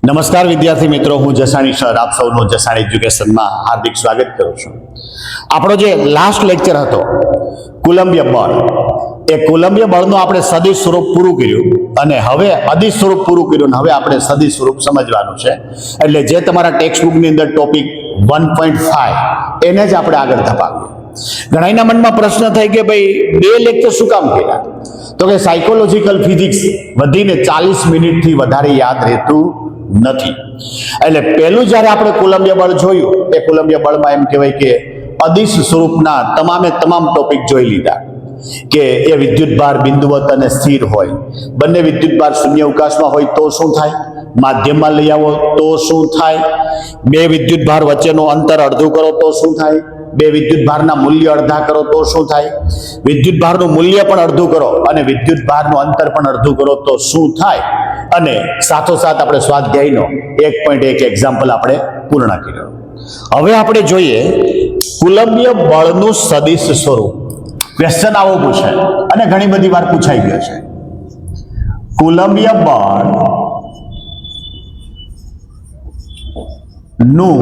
નમસ્કાર વિદ્યાર્થી મિત્રો, હું જસાણી સર આપ સૌનું જસાણી એજ્યુકેશનમાં હાર્દિક સ્વાગત કરું છું. આપણો જે લાસ્ટ લેક્ચર હતો કુલંબીય બળ, એ કુલંબીય બળનું આપણે સદિશ સ્વરૂપ પૂરું કર્યું અને હવે અદિશ સ્વરૂપ પૂરું કર્યું. હવે આપણે સદિશ સ્વરૂપ સમજવાનું છે. એટલે જે તમારા ટેક્સ્ટ બુકની અંદર ટોપિક 1.5 એને જ આપણે આગળ ધપાવીએ. ઘણાના મનમાં પ્રશ્ન થાય કે ભાઈ 2 લેક્ચર શું કામ કર્યા? તો કે સાયકોલોજીકલ ફિઝિક્સ વધીને 40 મિનિટથી વધારે યાદ રહેતું નથી. એટલે પહેલું જ્યારે આપણે કુલંબીય બળ જોયું, એ કુલંબીય બળમાં એમ કહેવાય કે અદિશ સ્વરૂપના તમામ ટોપિક જોઈ લીધા કે એ વિદ્યુત ભાર બિંદુવત અને સ્થિર હોય. બંને વિદ્યુત ભાર શૂન્ય અવકાશમાં હોય તો શું થાય? માધ્યમમાં લઈ આવો તો શું થાય? બે વિદ્યુત ભાર વચ્ચેનું અંતર અડધું કરો તો શું થાય? બે વિદ્યુત ભારના મૂલ્ય અડધા કરો તો શું થાય? વિદ્યુત ભારનું મૂલ્ય પણ અડધું કરો અને વિદ્યુત ભારનું અંતર પણ અડધું કરો તો શું થાય? અને સાથોસાથ આપણે સ્વાધ્યાયનો 1.1 એક્ઝામ્પલ આપણે પૂર્ણ કર્યો. હવે આપણે જોઈએ કુલંબીય બળનું સદિશ સ્વરૂપ. ક્વેશ્ચન આવો પૂછે અને ઘણી બધી વાર પૂછાઈ ગયો છે. કુલંબીય બળ નું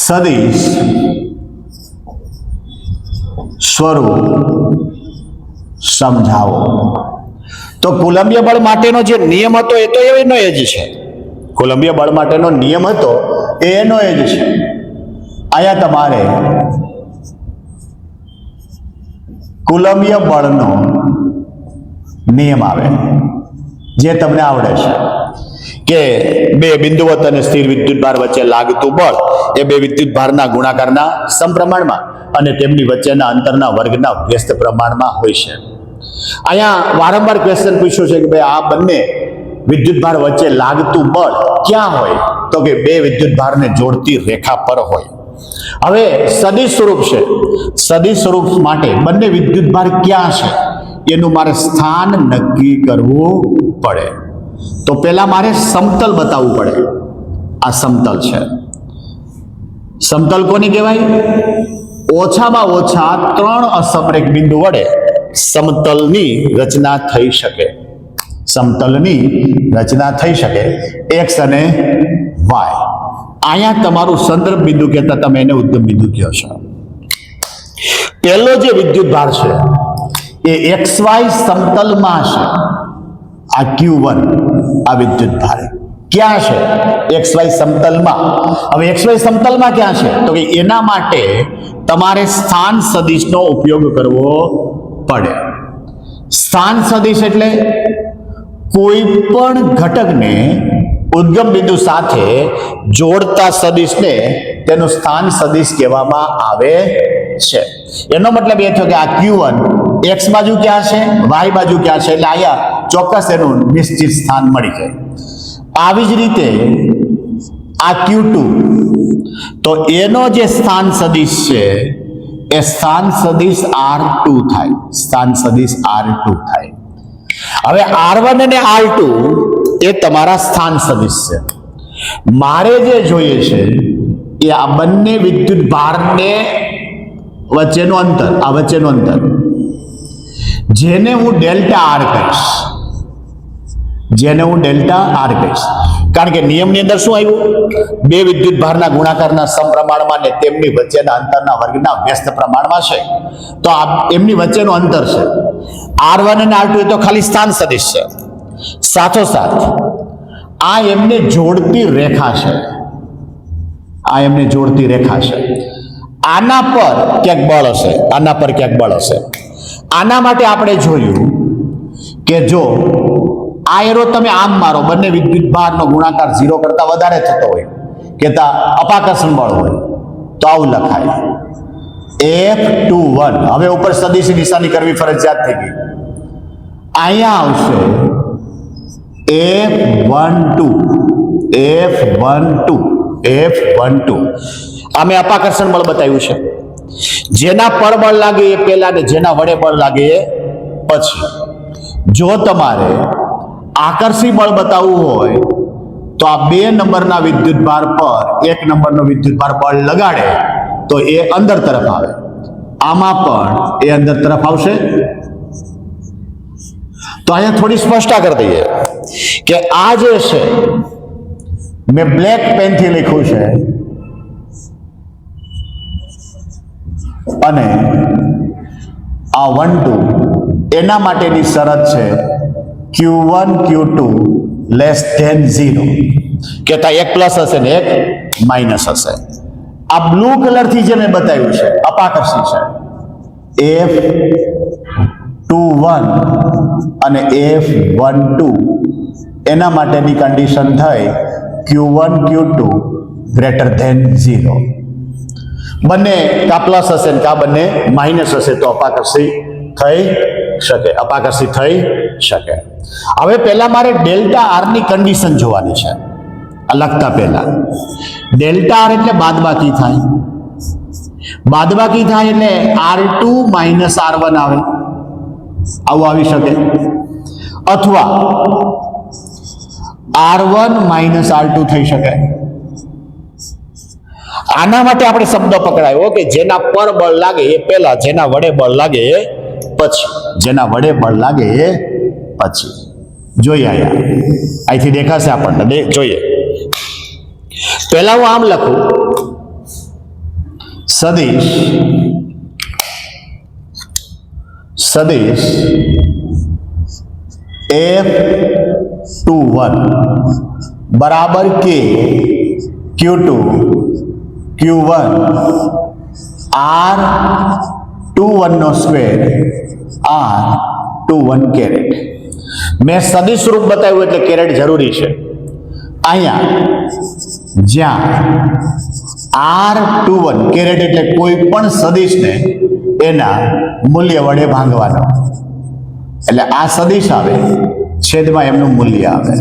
સદિશ સ્વરૂપ સમજાવો. તો કુલંબીય બળ માટેનો જે નિયમ હતો એ તો એનો જ છે. કુલંબીય બળ માટેનો નિયમ હતો એનો જ છે. અહીંયા તમારે કુલંબીય બળનો નિયમ આવે જે તમને આવડે છે કે બે બિંદુવત અને સ્થિર વિદ્યુત ભાર વચ્ચે લાગતું બળ એ બે વિદ્યુત ભારના ગુણાકારના સમપ્રમાણમાં અને તેમની વચ્ચેના અંતરના વર્ગના વ્યસ્ત પ્રમાણમાં હોય છે. અહીંયા વારંવાર ક્વેશ્ચન પૂછ્યો છે કે ભાઈ આ બંને વિદ્યુત ભાર વચ્ચે લાગતું બળ ક્યાં હોય? તો કે બે વિદ્યુત ભારને જોડતી રેખા પર હોય. હવે સદિશ સ્વરૂપ છે. સદિશ સ્વરૂપ માટે બંને વિદ્યુત ભાર ક્યાં છે એનું મારે સ્થાન નક્કી કરવું પડે. તો પહેલા મારે સમતલ બતાવવું પડે. આ સમતલ છે. સમતલ કોને કહેવાય? ઓછામાં ઓછા 3 અસમરેખ બિંદુ વડે સમતલની રચના થઈ શકે. સમતલની રચના થઈ શકે x અને y. અહીંયા તમારું સંદર્ભ બિંદુ કહેતા તમે એને ઉદ્ગમ બિંદુ કહો છો. પહેલો જે વિદ્યુત ભાર છે એ xy સમતલમાં છે. આ Q1 આ વિદ્યુત ભાર ક્યાં છે? XY સમતલમાં. હવે XY સમતલમાં ક્યાં છે? તો કે એના માટે તમારે સ્થાન સદિશનો ઉપયોગ કરવો પડે. સ્થાન સદિશ એટલે કોઈ પણ ઘટકને ઉદ્ગમ બિંદુ સાથે જોડતા સદિશને તેનું સ્થાન સદિશ કહેવામાં આવે છે. એનો મતલબ એ થયો કે આ Q1 x બાજુ ક્યાં છે, y બાજુ ક્યાં છે, એટલે અહીંયા ચોક્કસ એનું નિશ્ચિત સ્થાન મળી જાય. આવી જ રીતે આ Q2 તો એનો જે સ્થાન સદિશ છે એ સ્થાન સદિશ R2 થાય. સ્થાન સદિશ R2 થાય. હવે R1 અને R2 એ તમારા સ્થાન સદિશ છે. મારે જે જોઈએ છે એ આ બંને વિદ્યુત ભારને વચ્ચેનું અંતર, આ વચ્ચેનું અંતર જેને હું ડેલ્ટા R કહીશ. જેને હું ડેલ્ટા R કહીશ. કારણ કે નિયમની અંદર શું આવ્યું? બે વિદ્યુત ભારના ગુણાકારના સમપ્રમાણમાં ને તેમની વચ્ચેના અંતરના વર્ગના વ્યસ્ત પ્રમાણમાં છે. તો આ એમની વચ્ચેનું અંતર છે. R1 અને R2 એ તો ખાલી સ્થાન સદિશ છે. સાથોસાથ આ એમને જોડતી રેખા છે. આ એમને જોડતી રેખા છે. આના પર ક્યાંક બળ હશે, આના પર ક્યાંક બળ હશે. આના માટે આપણે જોયું કે જો આ એરો તમે આમ મારો, બંને વિદ્યુત ભારનો ગુણાકાર 0 કરતા વધારે થતો હોય, કહેતા અપાકર્ષણ બળ હોય, તો આવું લખાય F21. હવે ઉપર સદિશની નિશાની કરવી ફરજિયાત થઈ ગઈ. અહીંયા આવશે F12. આ મેં અપાકર્ષણ બળ બતાવ્યું છે. જેના પર બળ લાગે એ પહેલા ને જેના વડે બળ લાગે એ પછી. જો તમારે આકર્ષી બળ બતાવવું હોય તો આ 2 નંબરના વિદ્યુત ભાર પર 1 નંબરનો વિદ્યુત ભાર બળ લગાડે તો એ અંદર તરફ આવે. આમાં પણ એ અંદર તરફ આવશે. તો અહીંયા થોડી સ્પષ્ટતા કરી દઈએ કે આ જે છે મેં બ્લેક પેનથી લખ્યું છે અને આ 1 2 એના માટેની શરત છે Q1 Q2 લેસ ધેન 0 કે ત્યાં એક પ્લસ હશે ને એક માઇનસ હશે. આ બ્લુ કલરથી જે મેં બતાવ્યું છે અપાકર્ષી છે F21 અને F12 એના માટેની કન્ડિશન થઈ Q1 Q2 ગ્રેટર ધેન 0. બંને કા પ્લસ હશે ને કા બંને માઇનસ હશે તો અપાકર્ષી થઈ શકે, અપાકર્ષી થઈ શકે. હવે પહેલા મારે ડેલ્ટા આર ની કન્ડિશન જોવાની છે. લખતા પહેલા ડેલ્ટા આર એટલે બાદબાકી થાય, બાદબાકી થાય એટલે R2 માઇનસ R1 આવે, આવું આવી શકે, અથવા R1 માઇનસ R2 થઈ શકે. આના માટે આપણે શબ્દ પકડાયો કે જેના પર બળ લાગે એ પહેલા, જેના વડે બળ લાગે એ પછી, જેના વડે બળ લાગે એ પછી. જોઈએ અહીંથી દેખાશે આપણને, જોઈએ. પહેલા હું આમ લખું સદિશ F21 બરાબર કે Q2 Q1 R21 નો સ્ક્વેર R21 કેરેટ. મેં સદિશ રૂપ બતાવ્યું એટલે કેરેટ જરૂરી છે. અહીંયા જ્યાં R21 કેરેટ એટલે કોઈ પણ સદિશને એના મૂલ્ય વડે ભાંગવાનો, એટલે આ સદિશ આવે છેદમાં એમનું મૂલ્ય આવે.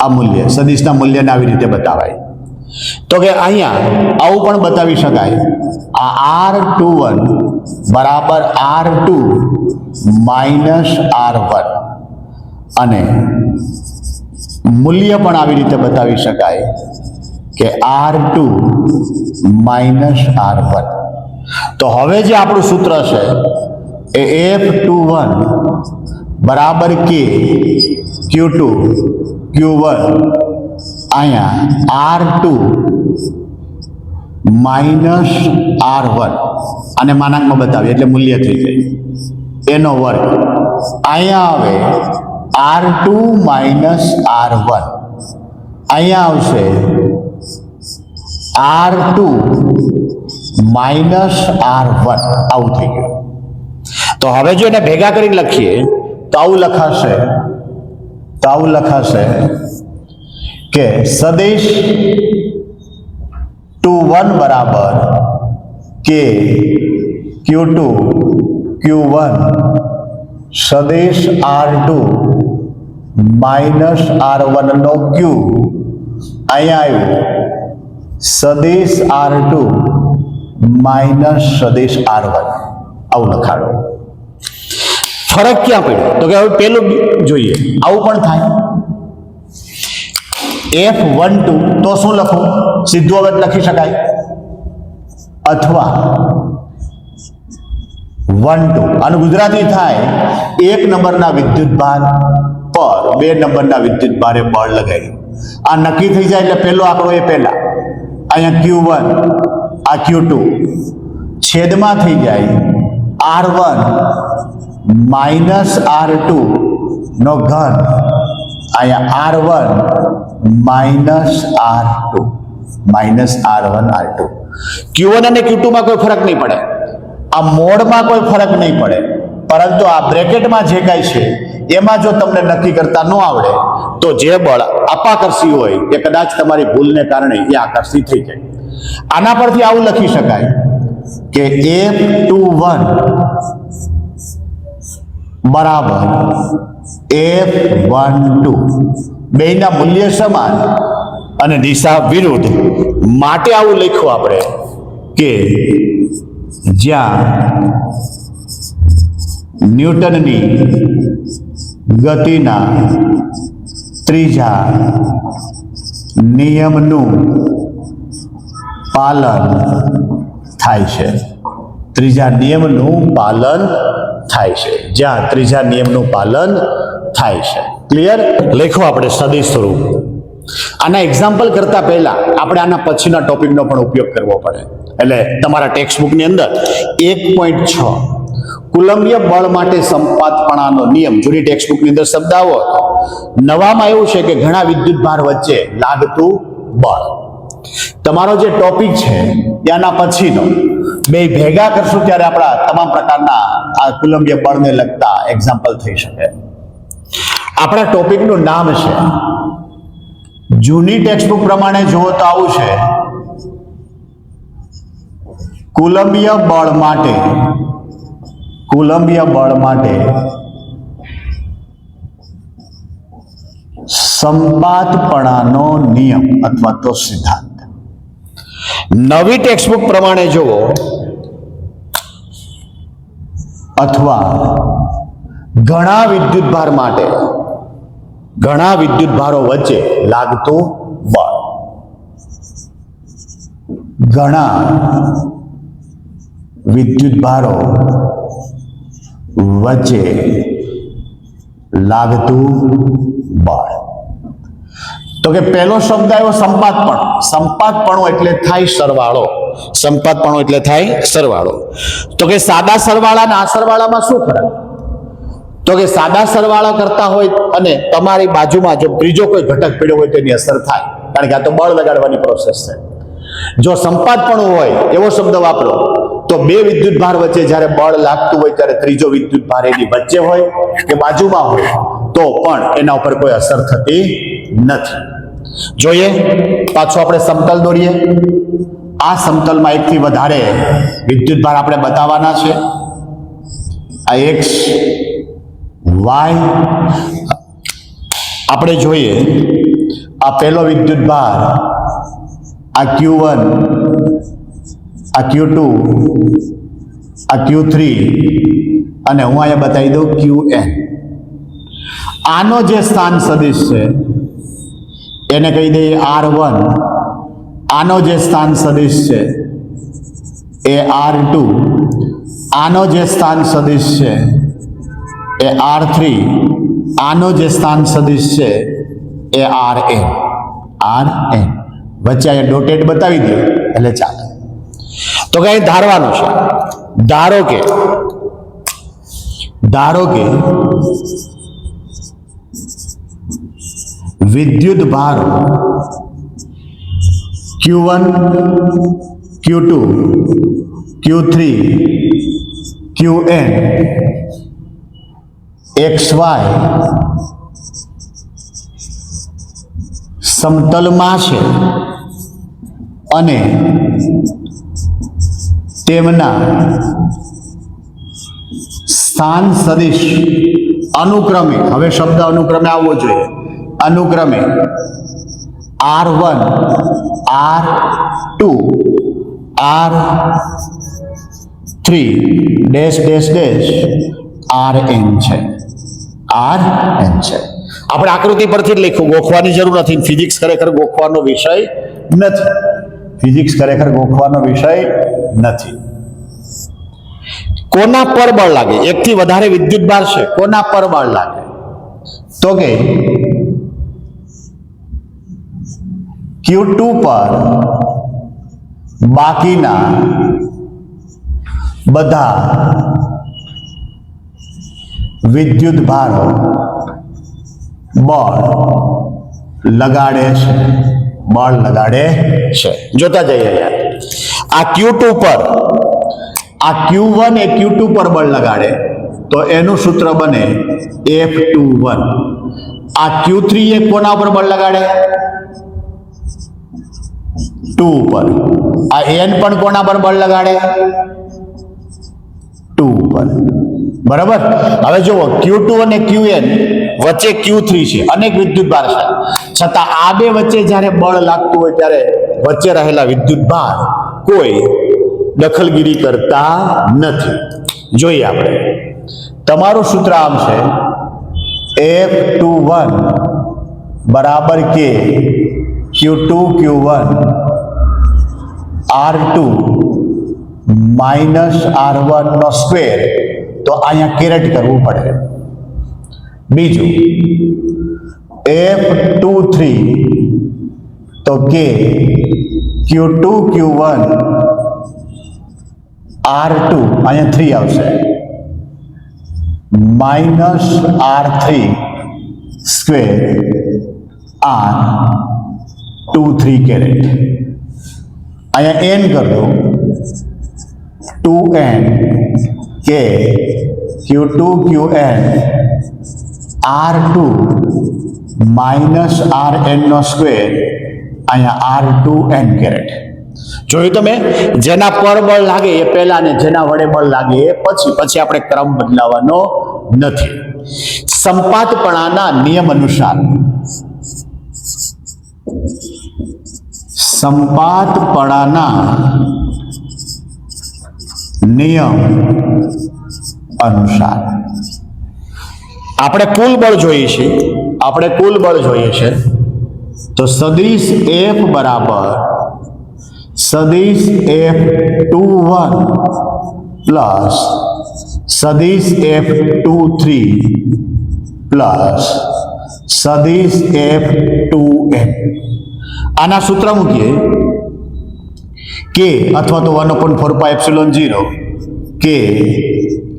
આ મૂલ્ય સદિશના મૂલ્યને આવી રીતે બતાવાય. તો કે અહીંયા આવું પણ બતાવી શકાય, આ R21 બરાબર R2 માઇનસ R1, અને મૂલ્ય પણ આવી રીતે બતાવી શકાય કે R2 માઇનસ R1. તો હવે જે આપણું સૂત્ર છે એ F21 બરાબર કે Q2 Q1 અહીંયા R2 માઇનસ R1 અને માનાંકમાં બતાવીએ એટલે મૂલ્ય થઈ જાય એનો વર્ગ. અહીંયા આવે R2 માઇનસ R1, અહીંયા આવશે R2 માઇનસ R1, આવું થઈ ગયું. તો હવે જો એને ભેગા કરીને લખીએ તો આવું લખાશે કે સદિશ 21 બરાબર કે Q2 Q1 સદિશ R2 માઇનસ R1 નો ક્યુબ, અહીંયા આવ્યું સદિશ R2 માઇનસ સદિશ R1, આવું લખાડો. ફરક ક્યાં પડ્યો? તો કે હવે પેલું જોઈએ, આવું પણ થાય. F12 તો શું લખું? સીધું હવે લખી શકાય, અથવા 12 આનું ગુજરાતી થાય એક નંબરના વિદ્યુત ભાર પર બે નંબરના વિદ્યુત ભારે બળ લગાવી. આ નક્કી થઈ જાય એટલે પહેલો આંકડો એ પહેલા, અહીંયા Q1 આ Q2 છેદમાં થઈ જાય R1 માઇનસ R2 નો ઘન, અહીંયા R1 minus R2 minus R1 R2. Q1 અને Q2 માં કોઈ ફરક નહીં પડે, આ મોડમાં કોઈ ફરક નહીં પડે, પરંતુ આ બ્રેકેટમાં જે કાંઈ છે એમાં જો તમને નક્કી કરતા ન આવડે તો જે બળ અપાકર્ષી હોય એ કદાચ તમારી ભૂલને કારણે એ આકર્ષિત થઈ જાય. આના પરથી આવું લખી શકાય કે F21 બરાબર F12, બેયના મૂલ્ય સમાન અને દિશા વિરુદ્ધ, માટે આવું લખ્યું આપણે કે જ્યાં ન્યૂટનની ગતિના ત્રીજા નિયમનું પાલન થાય છે. ત્રીજા નિયમનું પાલન થાય છે, જ્યાં ત્રીજા નિયમનું પાલન થાય છે. ક્લિયર? લેખો આપણે સદિશ સ્વરૂપ. આના એક્ઝામ્પલ કરતા પહેલા આપણે આના પછીના ટોપિકનો પણ ઉપયોગ કરવો પડે. એટલે તમારા ટેક્સ્ટબુકની અંદર 1.6 કુલંબીય બળ માટે સંપાતપણાનો નિયમ જૂની ટેક્સ્ટબુકની અંદર શબ્દ આવો હતો. નવામાં એવું છે કે ઘણા વિદ્યુત ભાર વચ્ચે લાગતું બળ. તમારો જે ટોપિક છે ત્યાંના પછીનો બે ભેગા કરશું ત્યારે આપણા તમામ પ્રકારના આ કુલંબીય બળને લગતા એક્ઝામ્પલ થઈ શકે. આપણા ટોપિકનું નામ છે, જૂની ટેક્સ્ટબુક પ્રમાણે જુઓ તો આવું છે, કુલંબીય બળ માટે સંપાતપણાનો નિયમ અથવા તો સિદ્ધાંત. નવી ટેક્સ્ટબુક પ્રમાણે જુઓ અથવા ઘણા વિદ્યુત ભાર માટે ઘણા વિદ્યુત ભારો વચ્ચે લાગતું બળ. ઘણા વિદ્યુત ભારો વચ્ચે લાગતું બળ. તો કે પહેલો શબ્દ આવ્યો સંપાતપણું. સંપાતપણું એટલે થાય સરવાળો. સંપાતપણું એટલે થાય સરવાળો. તો કે સાદા સરવાળા અને આ સરવાળામાં શું ફરક? તો કે સાદા સરવાળા કરતા હોય અને તમારી બાજુમાં જો ત્રીજો કોઈ ઘટક પડ્યો હોય તો એની અસર થાય, કારણ કે આ તો બળ લગાડવાની પ્રોસેસ છે. જો સંપાતપણું હોય એવો શબ્દ વાપરો તો બે વિદ્યુત ભાર વચ્ચે જ્યારે બળ લાગતું હોય ત્યારે ત્રીજો વિદ્યુત ભાર એની વચ્ચે હોય કે બાજુમાં હોય તો પણ એના ઉપર કોઈ અસર થતી નથી. જોઈએ પાછો આપણે સમતલ દોરીએ. આ સમતલમાં એકથી વધારે વિદ્યુત ભાર આપણે બતાવવાના છે. આ x y આપણે જોઈએ. આ પહેલો વિદ્યુત ભાર, આ Q1, આ Q2, આ Q3 અને હું અહીંયા બતાવી દઉં Qn. આનો જે સ્થાન સદિશ છે એને કહી દઈએ R1. આનો જે સ્થાન સદિશ છે એ R2. આનો જે સ્થાન સદિશ છે એ R3. આનો જે સ્થાન સદિશ છે એ Rn. વચ્ચે અહીંયા ડોટેડ બતાવી દો એટલે ચાલે. તો કઈ ધારવાનું છે. ધારો કે વિદ્યુત ભારો Q1, Q2, Q3, Qn XY સમતલમાં છે અને તેમના સ્થાન સદિશ અનુક્રમે, હવે શબ્દ અનુક્રમે આવવો જોઈએ, અનુક્રમે R1, R2, R3 dash dash dash Rn છે. આપણે આકૃતિ પરથી જ લખ્યું, ગોખવાની જરૂર નથી. ફિઝિક્સ ખરેખર ગોખવાનો વિષય નથી. કોના પર બળ લાગે? એકથી વધારે વિદ્યુત ભાર છે, કોના પર બળ લાગે? તો કે Q2 પર બાકીના બધા વિદ્યુત ભારો બળ લગાડે છે. જોતા જઈએ યાર. આ Q2 પર, આ Q1 એ Q2 પર બળ લગાડે તો એનું સૂત્ર બને F21. આ Q3 એ કોના ઉપર બળ લગાડે? 2 ઉપર. આ N પણ કોના પર બળ લગાડે? 2 ઉપર. બરાબર. હવે જુઓ, Q2 અને Qn વચ્ચે Q3 છે, અનેક વિદ્યુત ભાર છે, છતાં આ બે વચ્ચે જ્યારે બળ લાગતું હોય ત્યારે વચ્ચે રહેલા વિદ્યુત ભાર કોઈ દખલગીરી કરતા નથી. જોઈએ આપણે. તમારું સૂત્ર આમ છે, F21 બરાબર કે Q2 Q1 R2 minus R1 નો સ્ક્વેર, તો અહીંયા કેરેટ કરવું પડે. બીજું F23 તો કે Q2 Q1 R2 અહીંયા 3 આવશે, minus R3 square R23 caret. અહીંયા n કર દો, 2n કે Q2 Qn R2 minus Rn નો સ્ક્વેર, અહીંયા R2n કેરેટ. જોયું તમે? જેના પર બળ લાગે એ પહેલા ને જેના વડે બળ લાગે એ પછી આપણે ક્રમ બદલાવાનો નથી. સંપાતપણાના નિયમ અનુસાર આપણે કુલ બળ જોઈએ છે, તો સદિશ F બરાબર સદિશ F21 પ્લસ સદિશ F23 પ્લસ સદિશ F2n. આના સૂત્ર મૂકીએ કે અથવા તો 1/4πε0 કે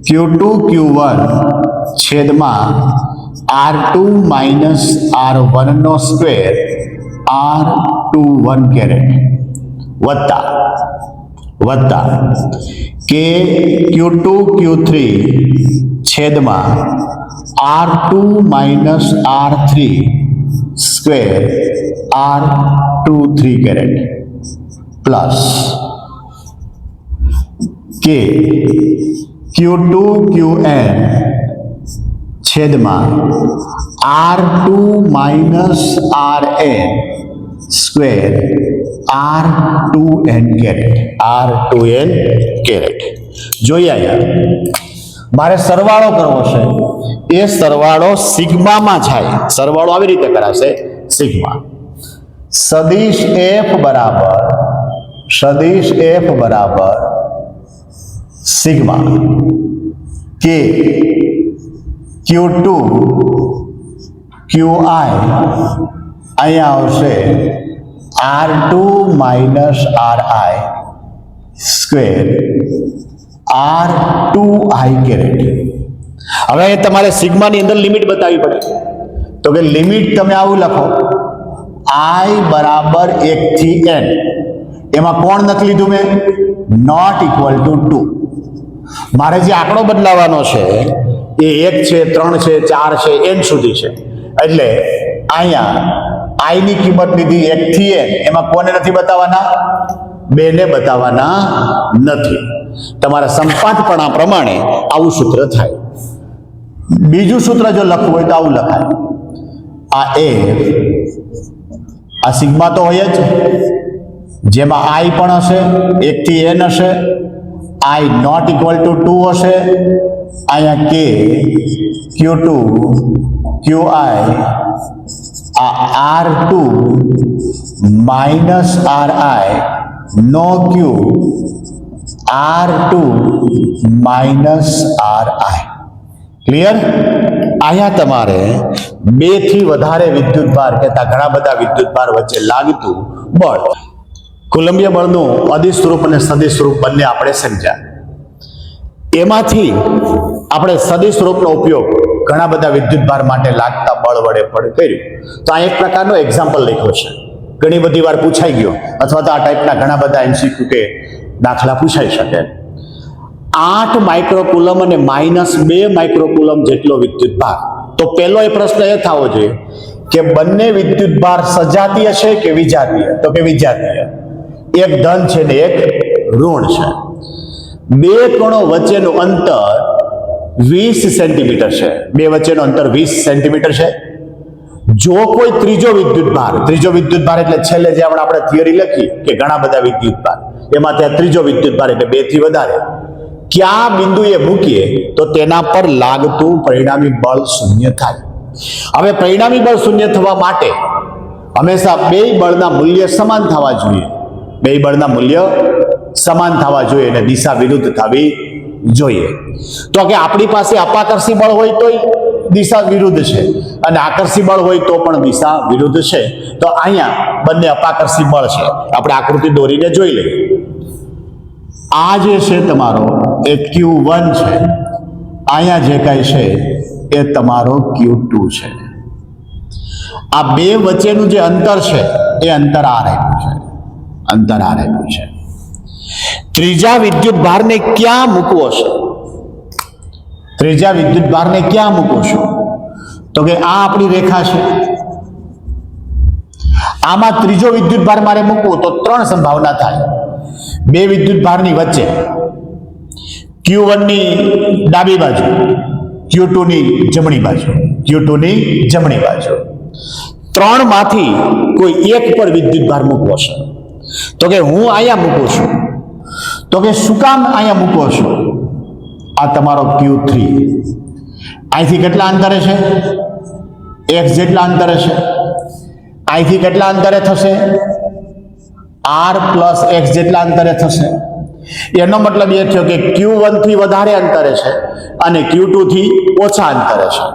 Q2 Q1 છેદમાં R2 માઇનસ R1 નો સ્ક્વેર R21 કેરેટ વત્તા કે Q2 Q3 છેદમાં R2 minus R3 square R23 caret plus કે Q2 Qn છેદમાં R2 minus Rn square R2n caret. જોઈએ અહીંયા મારે સરવાળો કરવો છે, એ સરવાળો સિગ્મામાં જાય. સરવાળો આવી રીતે કરાશે, સિગ્મા. સદિશ F બરાબર સિગ્મા કે Q2 Qi અહીંયા આવશે R2 minus Ri square R2i caret. હવે તમારે સિગ્માની અંદર લિમિટ બતાવવી પડે, તો કે લિમિટ તમે આવું લખો, I બરાબર 1 થી n. એમાં કોણ નથી લીધું મેં? Not equal to 2. મારે જે આંકડો બદલાવાનો છે એ 1 છે, 3 છે, 4 છે, n સુધી છે. એટલે અહીંયા I ની કિંમત લીધી 1 થી n. એમાં કોને નથી બતાવવાના? 2 ને બતાવવાના નથી. તમારા સંપાતપણા પ્રમાણે આવું સૂત્ર થાય. બીજું સૂત્ર જો લખવું હોય તો આવું લખાય, આ F આ સિગ્મા તો હોય જ, જેમાં I પણ હશે, 1 થી n હશે, I નોટ ઇક્વલ ટુ 2 હશે, અહીંયા K Q2 Qi આ R2 માઇનસ Ri નો Q R2 minus Ri. Clear? અહીંયા તમારે 2 થી વધારે વિદ્યુત ભાર કહેતા ઘણા બધા વિદ્યુત ભાર વચ્ચે લાગતું બળ, કુલંબીય બળનું અદિશ સ્વરૂપ અને સદિશ સ્વરૂપ બંને આપણે સમજ્યા. એમાંથી આપણે સદિશ સ્વરૂપનો ઉપયોગ ઘણા બધા વિદ્યુત ભાર માટે લાગતા બળ વડે પણ કર્યું. તો આ એક પ્રકારનો એક્ઝામ્પલ લખ્યો છે, ઘણી બધી વાર પૂછાઈ ગયો, અથવા તો આ ટાઈપના ઘણા બધા MCQ કે દાખલા પૂછાઈ શકે. 8 માઇક્રોકુલમ અને -2 માઇક્રોકુલમ જેટલો વિદ્યુત ભાર. તો પહેલો એ પ્રશ્ન એ થવો જોઈએ કે બંને વિદ્યુત ભાર સજાતીય છે કે વિજાતીય? તો કે વિજાતીય. એક ધન છે ને એક ઋણ છે. બે કણો વચ્ચેનું અંતર 20 સેન્ટીમીટર છે. બે વચ્ચેનું અંતર 20 સેન્ટીમીટર છે. જો કોઈ ત્રીજો વિદ્યુત ભાર એટલે છેલ્લે જે આપણે થિયરી લખી કે ઘણા બધા વિદ્યુત ભાર, એમાં ત્યાં ત્રીજો વિદ્યુત ભાર એટલે 2 થી વધારે ક્યાં બિંદુએ મૂકીએ તો તેના પર લાગતું પરિણામી બળ શૂન્ય થાય. હવે પરિણામી બળ શૂન્ય થવા માટે હંમેશા બે બળના મૂલ્ય સમાન થવા જોઈએ. બે બળના મૂલ્ય સમાન થવા જોઈએ અને દિશા વિરુદ્ધ થવી જોઈએ. તો કે આપણી પાસે અપાકર્ષી બળ હોય તોય દિશા વિરુદ્ધ છે અને આકર્ષી બળ હોય તો પણ દિશા વિરુદ્ધ છે. તો અહીંયા બંને અપાકર્ષી બળ છે. આપણે આકૃતિ દોરીને જોઈ લઈએ. આ જે છે તમારો એ Q1 છે, અહીંયા જે કઈ છે એ તમારો Q2 છે. આ બે વચ્ચેનું જે અંતર છે એ અંતર R આપ્યું છે, અંતર R આપ્યું છે. ત્રીજા વિદ્યુત ભારને ક્યાં મૂકવો છે? ત્રીજા વિદ્યુત ભારને ક્યાં મૂકો છો? તો કે આ આપણી રેખા છે, આમાં ત્રીજો વિદ્યુત ભાર મારે મૂકવો તો ત્રણ સંભાવના થાય. બે વિદ્યુત ભારની વચ્ચે, Q1 ની ડાબી બાજુ, Q2 ની જમણી બાજુ, Q2 ની જમણી બાજુ, ત્રણ માંથી કોઈ એક પર વિદ્યુત ભાર મૂકવો છે. તો કે હું અહીંયા મૂકું છું. તો કે શું કામ અહીંયા મૂકો છો? આ તમારો Q3 અહીંથી કેટલા અંતરે છે? x જેટલા અંતરે છે. અહીંથી કેટલા અંતરે થશે? r પ્લસ x જેટલા અંતરે થશે. એનો મતલબ એ થયો કે Q1 થી વધારે અંતરે છે અને Q2 થી ઓછા અંતરે છે.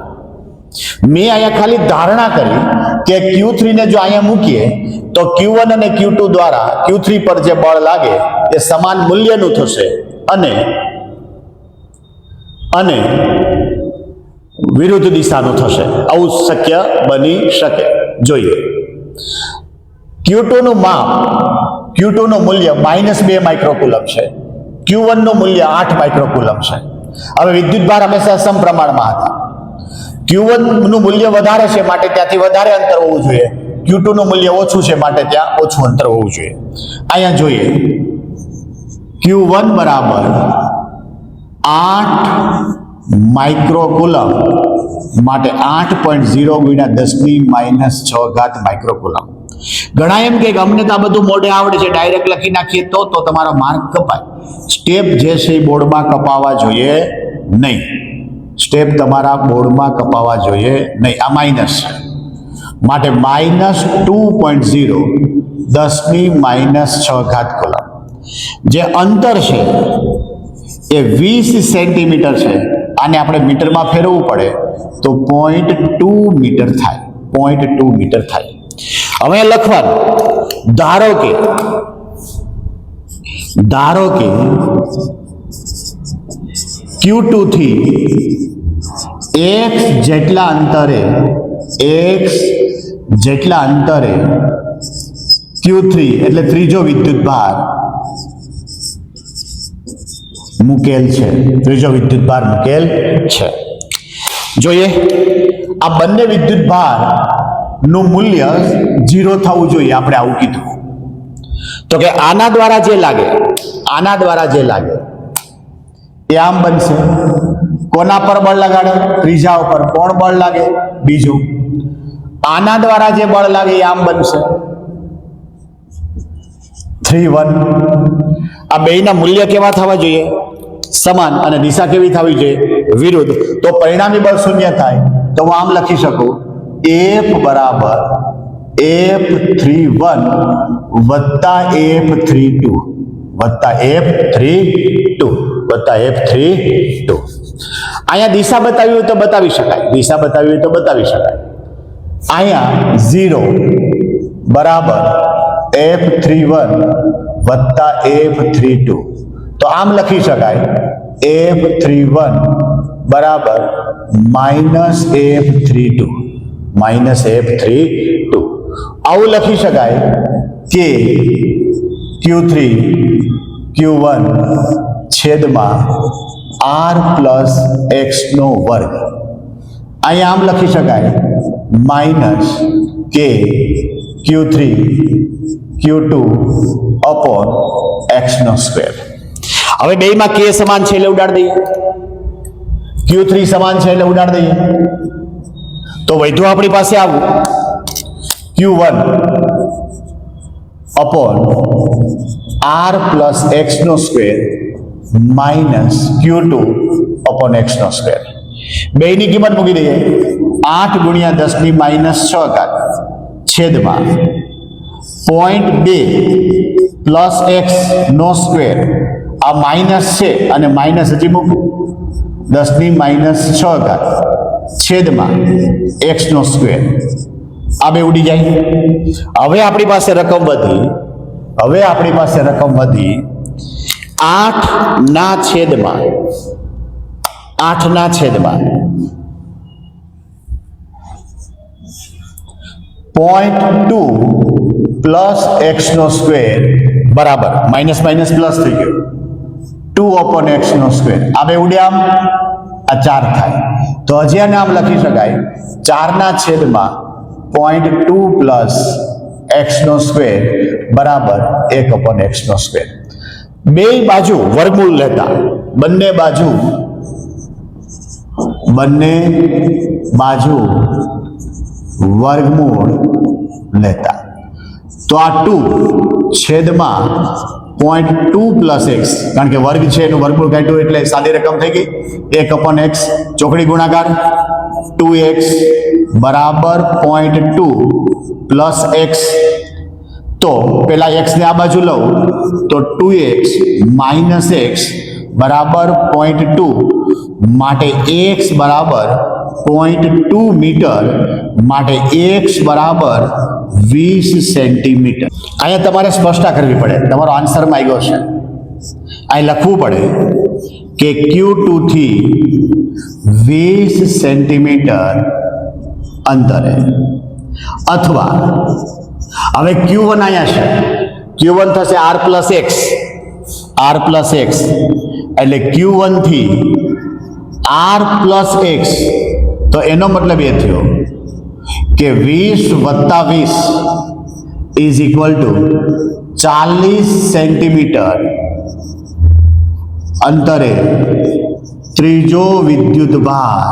મેં અહીંયા ખાલી ધારણા કરી કે Q3 ને જો અહીંયા મૂકીએ તો Q1 અને Q2 દ્વારા Q3 પર જે બળ લાગે એ સમાન મૂલ્યનું થશે અને વિરુદ્ધ દિશાનું થશે. આવું શક્ય બની શકે. જોઈએ Q2 નું માપ, Q2 નું મૂલ્ય -2 માઇક્રોકુલમ છે, Q1 નું મૂલ્ય 8 માઇક્રોકુલમ છે. હવે વિદ્યુત ભાર હંમેશા સમપ્રમાણમાં હતા. Q1 નું મૂલ્ય વધારે છે માટે ત્યાંથી વધારે અંતર હોવું જોઈએ, Q2 નું મૂલ્ય ઓછું છે માટે ત્યાં ઓછું અંતર હોવું જોઈએ. અહીંયા જોઈએ Q1 બરાબર 8 માઇક્રોકુલમ માટે 8.0 ગુણ્યા 10⁻⁶ માઇક્રોકુલમ. ઘણા એમ કે અમને તો આ બધું મોઢે આવડે છે, ડાયરેક્ટ લખી નાખીએ તો તમારો માર્ક કપાય. સ્ટેપ જે છે એ બોર્ડમાં કપાવવા જોઈએ નહીં. સ્ટેપ તમારા બોર્ડમાં કપાવવા જોઈએ નહીં. આ માઇનસ છે માટે -2.0 10⁻⁶ કુલમ. જે અંતર છે એ 20 સેન્ટીમીટર છે. આને આપણે મીટરમાં ફેરવવું પડે તો 0.2 મીટર થાય, 0.2 મીટર થાય. હવે લખવાનું, ધારો કે Q2 થી x જેટલા અંતરે Q3 એટલે ત્રીજો વિદ્યુત ભાર મૂકેલ છે, ત્રીજો વિદ્યુત ભાર મૂકેલ છે. જોઈએ આ બંને વિદ્યુત ભાર નું મૂલ્ય 0 થવું જોઈએ. આપણે આવું કીધું. તો કે આના દ્વારા જે લાગે એ આમ બનશે. કોના પર બળ લગાડે? ત્રીજા ઉપર. કોણ બળ લાગે? બીજું. આના દ્વારા જે બળ લાગે એ આમ બનશે 3:1. આ બેયના મૂલ્ય કેવા થવા જોઈએ? સમાન. અને દિશા કેવી થવી જોઈએ? વિરુદ્ધ. તો પરિણામી બળ શૂન્ય થાય. તો હું આમ લખી શકું F બરાબર F31 વત્તા F32 વત્તા F32 વત્તા F32. અહીંયા દિશા બતાવી હોય તો બતાવી શકાય. અહીંયા 0 બરાબર F31 વત્તા F32. તો આમ લખી શકાય F31 બરાબર -F32 -F32. આવું લખી શકાય કે Q3 Q1 છેદમાં R પ્લસ x નો વર્ગ. અહીંયા આમ લખી શકાય માઇનસ કે Q3 Q2 અપોન x નો સ્ક્વેર. હવે બેયમાં k સમાન છે એટલે ઉડાડી દઈએ. Q3 સમાન છે એટલે ઉડાડી દઈએ. તો વધ્યું આપણી પાસે આવું Q1 upon R plus x નો square minus Q2 upon x નો સ્ક્વેર. બેયની કિંમત મૂકી દઈએ. 8 ગુણ્યા 10⁻⁶ છેદમાં 0.2 પ્લસ એક્સ નો સ્ક્વેર, આ માઇનસ છે અને માઇનસ હજી મૂકું 10⁻6 છેદમાં એક્સ નો સ્ક્વેર, આ બે ઉડી જાય. હવે આપણી પાસે રકમ વધી 8 ના છેદમાં 0.2 પ્લસ એક્સ નો સ્ક્વેર બરાબર માઇનસ માઇનસ પ્લસ થઈ ગયું 2 એક્સ નો સ્ક્વેર, આ બે ઉડ્યા આમ, આ 4 થાય. તો હજી આને આમ લખી શકાય 4 ના છેદમાં 0.2 પ્લસ એક્સ નો સ્ક્વેર બરાબર 1 એક્સ નો સ્ક્વેર. બે બાજુ વર્ગમૂળ લેતા, બંને બાજુ વર્ગમૂળ લેતા, તો આ 2 છેદમાં 0.2 પ્લસ એક્સ, કારણ કે વર્ગ છે એનું વર્ગમૂળ કાઢ્યું એટલે સાદી રકમ થઈ ગઈ 1 એક્સ, ચોકડી ગુણાકાર 2x બરાબર 0.2 પ્લસ એક્સ. તો પેલા એક્સ ને આ બાજુ લઉં તો 2x માઇનસ એક્સ બરાબર 0.2, માટે x બરાબર 0.2 મીટર, માટે x બરાબર 20 સેન્ટીમીટર. અહીંયા તમારે સ્પષ્ટતા કરવી પડે, તમારો આન્સરમાં આવ્યો છે, અહીં લખવું પડે કે Q2 થી 20 સેન્ટીમીટર અંતરે, અથવા હવે Q1 અહીંયા છે, Q1 થશે r પ્લસ એક્સ, એટલે Q1 થી r પ્લસ એક્સ, તો એનો મતલબ એ થયો કે 20 વત્તા 20 ઇઝ ઇક્વલ ટુ 40 સેન્ટીમીટર અંતરે ત્રીજો વિદ્યુત ભાર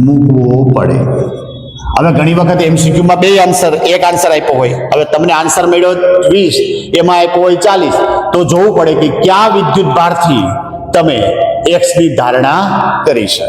મૂકવો પડે. હવે ઘણી વખત MCQ માં બે આન્સર, એક આન્સર આપ્યો હોય, હવે તમને આન્સર મળ્યો 20, એમાં આપ્યો હોય 40, તો જોવું પડે કે કયા વિદ્યુત ભારથી તમે x ની ધારણા કરી છે.